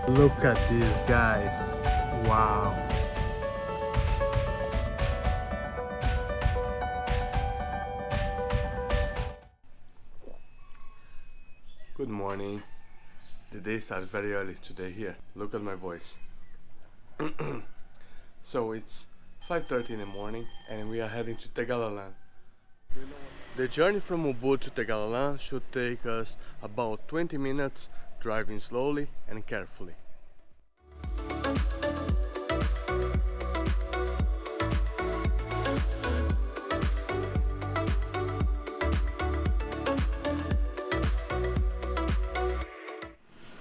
Look at these guys. Wow. Good morning. The day starts very early today here. Look at my voice. So it's 5:30 in the morning and we are heading to Tegalalan. The journey from Ubud to Tegalalan should take us about 20 minutes driving slowly and carefully.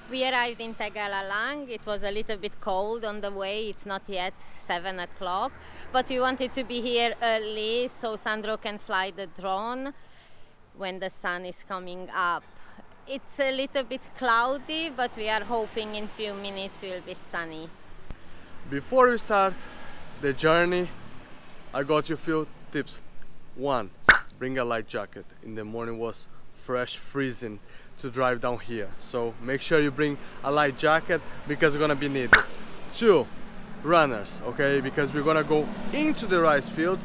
We arrived in Tegalalang. It was a little bit cold on the way. It's not yet 7 o'clock, but we wanted to be here early so Sandro can fly the drone when the sun is coming up. It's a little bit cloudy, but we are hoping in few minutes will be sunny. Before we start the journey, I got you a few tips. One, bring a light jacket. In the morning was fresh freezing to drive down here, so make sure you bring a light jacket because it's gonna be needed. Two, runners, okay, because we're gonna go into the rice field.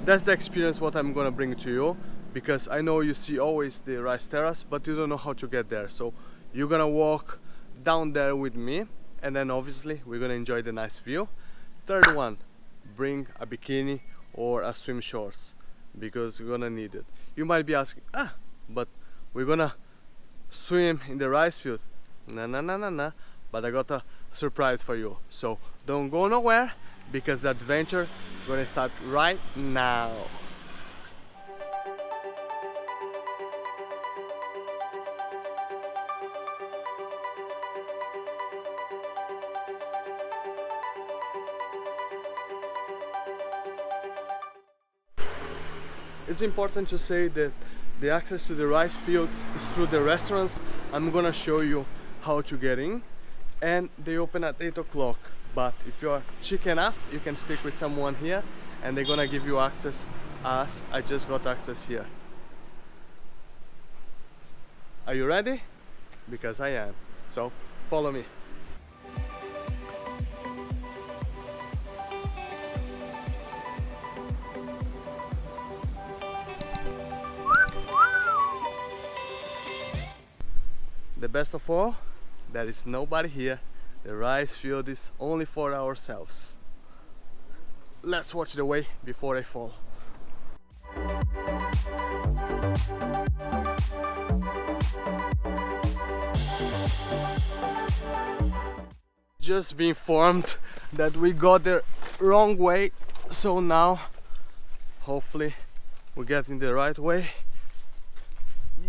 That's the experience what I'm gonna bring to you, because I know you see always the rice terrace but you don't know how to get there, so you're gonna walk down there with me and then obviously we're gonna enjoy the nice view. Third one, bring a bikini or a swim shorts because you're gonna need it. You might be asking, but we're gonna swim in the rice field. Nah, but I got a surprise for you, so don't go nowhere because the adventure gonna start right now. It's important to say that the access to the rice fields is through the restaurants. I'm gonna show you how to get in, and they open at 8 o'clock. But if you are chic enough, you can speak with someone here and they're gonna give you access as I just got access here. Are you ready? Because I am. So follow me. The best of all, there is nobody here. The rice field is only for ourselves. Let's watch the way before I fall. Just been informed that we got the wrong way, so now hopefully we get in the right way.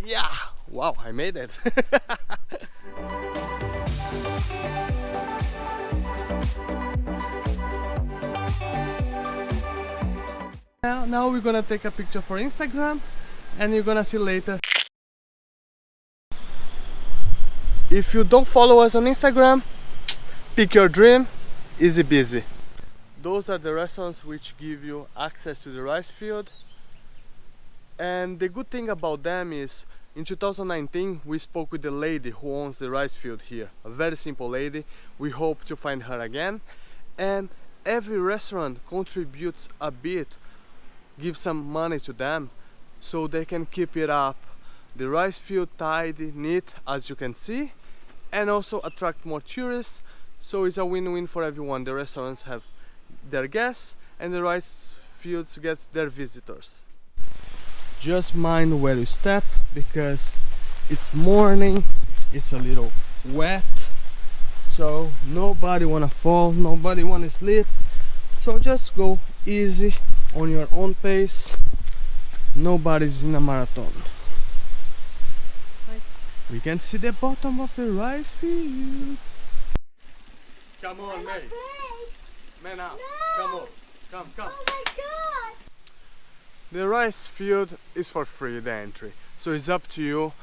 Yeah! Wow, I made it! Now we're gonna take a picture for Instagram and you're gonna see later. If you don't follow us on Instagram, pick your dream, easy busy. Those are the restaurants which give you access to the rice field, and the good thing about them is in 2019 we spoke with the lady who owns the rice field here, a very simple lady. We hope to find her again, and every restaurant contributes a bit, give some money to them so they can keep it up, the rice field tidy, neat as you can see, and also attract more tourists. So it's a win-win for everyone. The restaurants have their guests and the rice fields get their visitors. Just mind where you step because it's morning, it's a little wet, so nobody wanna fall, nobody wanna slip, so just go easy on your own pace. Nobody's in a marathon. We can see the bottom of the rice field. Come on, mate. Man up. No. Come on. Come. Oh my god! The rice field is for free, the entry. So it's up to you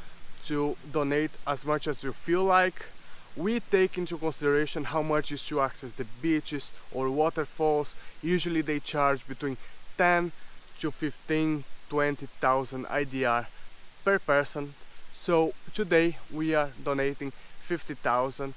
to donate as much as you feel like. We take into consideration how much is to access the beaches or waterfalls. Usually they charge between 10 to 15, 20,000 IDR per person. So today we are donating 50,000.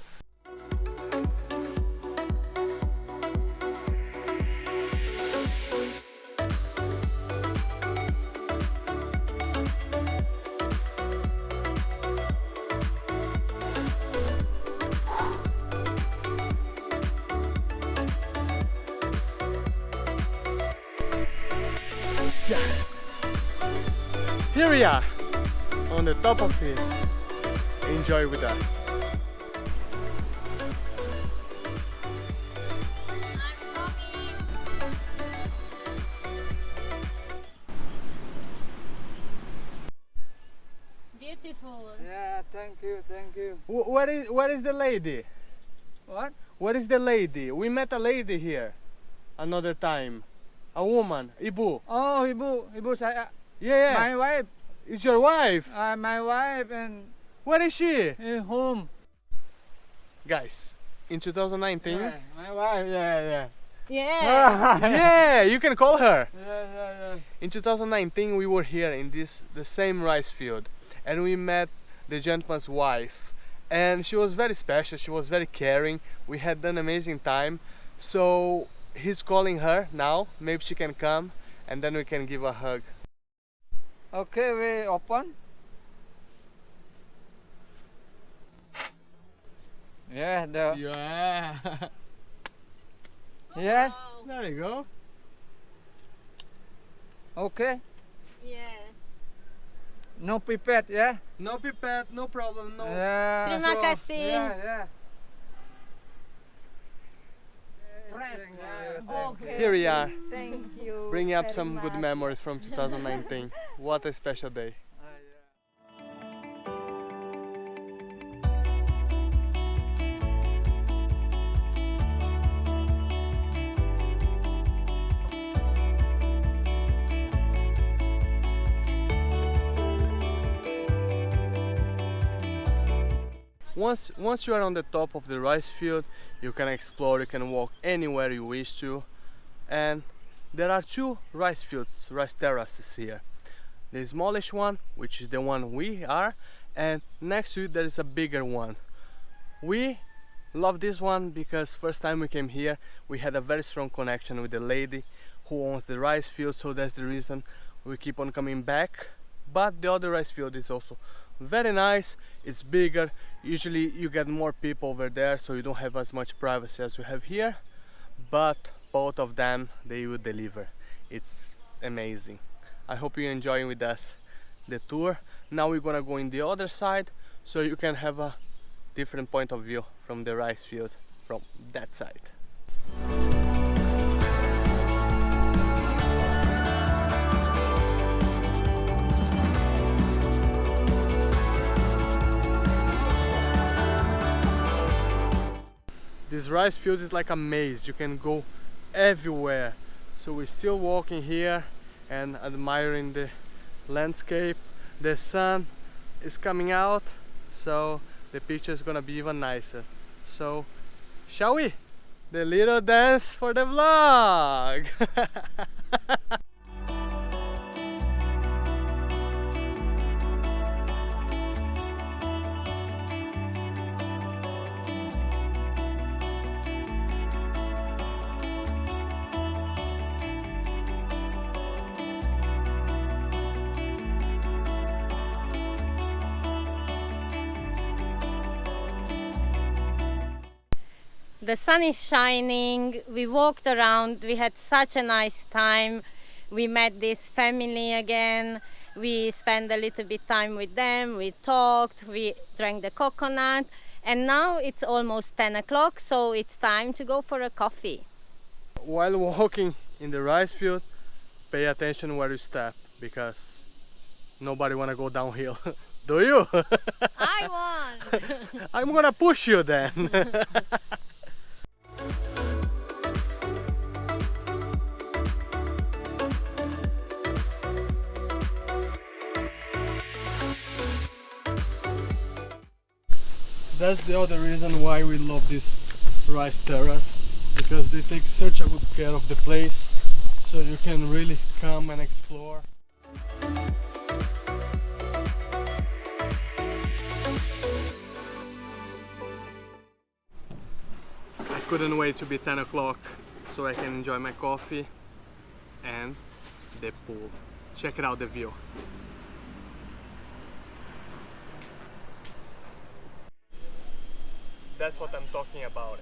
Here we are, on the top of it. Enjoy with us. Beautiful. Yeah, thank you, thank you. Where is the lady? What? Where is the lady? We met a lady here another time. A woman, Ibu. Oh, Ibu saya. Yeah, My wife. it's your wife. My wife and Where is she? home. Guys, in 2019, Yeah, my wife, yeah. Yeah. yeah, you can call her. Yeah. In 2019, we were here in the same rice field, and we met the gentleman's wife, and she was very special. She was very caring. We had an amazing time. So he's calling her now. Maybe she can come, and then we can give a hug. Okay, we open. Yeah, Yeah. yes. There you go. Okay. Yeah. No pipette, yeah. No pipette, no problem. No. Yeah. Terima kasih. Yeah. Okay. Here we are, Thank you. bringing up very some good much. memories from 2019. What a special day. Once you are on the top of the rice field, you can explore, you can walk anywhere you wish to. And there are two rice fields, rice terraces here. The smallish one, which is the one we are, and next to it there is a bigger one. We love this one because first time we came here, we had a very strong connection with the lady who owns the rice field, so that's the reason we keep on coming back. But the other rice field is also very nice, it's bigger. Usually you get more people over there, so you don't have as much privacy as you have here, but both of them, they will deliver. It's amazing. I hope you're enjoying with us the tour. Now we're gonna go in the other side so you can have a different point of view from the rice field from that side. This rice field is like a maze, you can go everywhere. So we're still walking here and admiring the landscape. The sun is coming out, so the picture is gonna be even nicer. So, shall we? The little dance for the vlog! The sun is shining, we walked around, we had such a nice time. We met this family again, we spent a little bit time with them, we talked, we drank the coconut, and now it's almost 10 o'clock, so it's time to go for a coffee. While walking in the rice field, pay attention where you step, because nobody wanna go downhill. Do you? I won! I'm gonna push you then. That's the other reason why we love this rice terrace, because they take such a good care of the place, so you can really come and explore. I couldn't wait to be 10 o'clock so I can enjoy my coffee and the pool. Check it out, the view. That's what I'm talking about.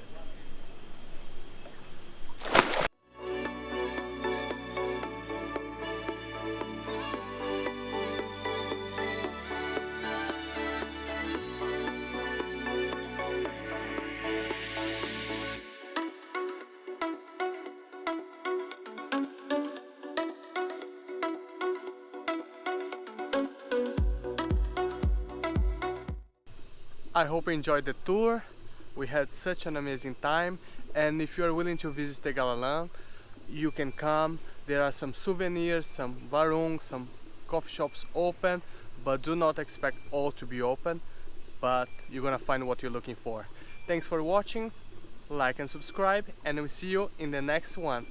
I hope you enjoyed the tour. We had such an amazing time, and if you are willing to visit Tegalalang, you can come. There are some souvenirs, some warung, some coffee shops open, but do not expect all to be open, but you're gonna find what you're looking for. Thanks for watching, like and subscribe, and we'll see you in the next one.